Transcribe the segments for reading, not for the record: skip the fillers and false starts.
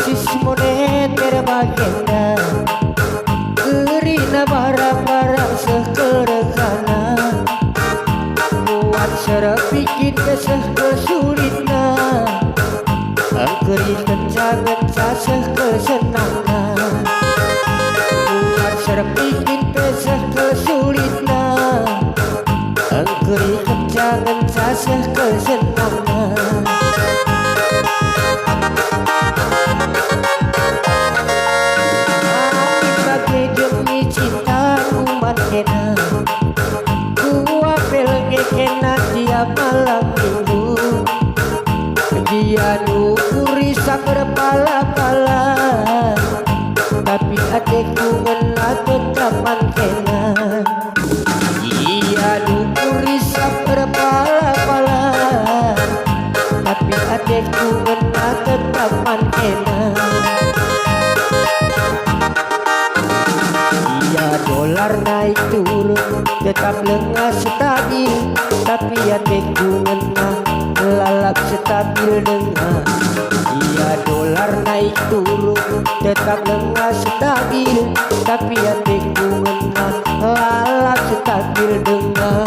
krisis moneter bagenda gerina barang-barang sekerekana buat serap bikin keseh kesulitna angkeri kenca-kenca seh kesenangan buat serap bikin keseh kesulitna angkeri kenca-kenca seh kesenangan. Gua pelge kena tiap malam minggu dia nukuri saberpala-pala tapi adekku ngena tetapan kena dia nukuri saberpala-pala tapi adekku ngena tetapan kena. Dolar naik turun tetap lengah stabil tapi adekku ngena lalap stabil dengar. Iya dolar naik turun tetap lengah stabil tapi adekku ngena lalap stabil dengar.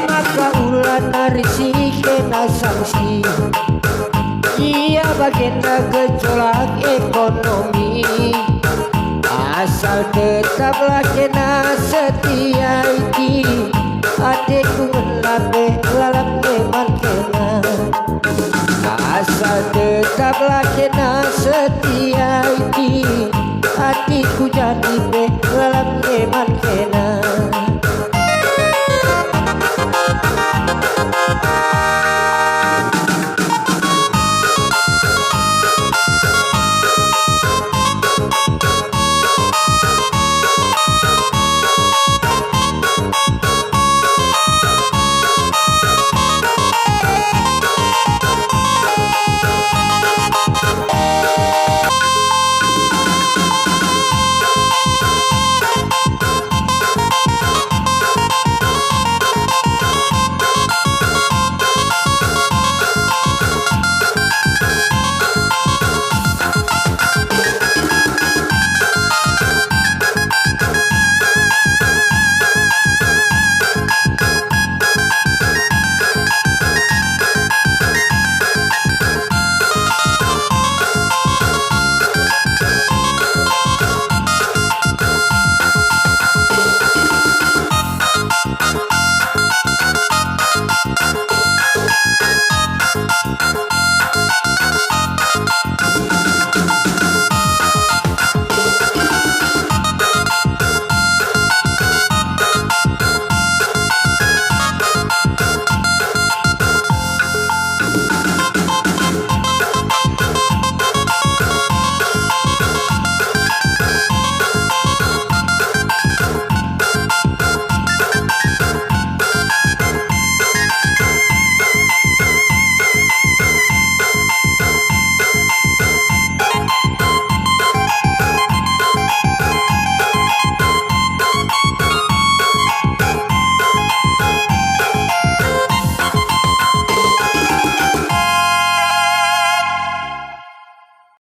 Maka ulah narisi kena sanksi ia bagenda gejolak ekonomi asal tetaplah kena setia iki adekku ngenabe lalap eman kena asal tetaplah kena setia iki adikku jadi be lalap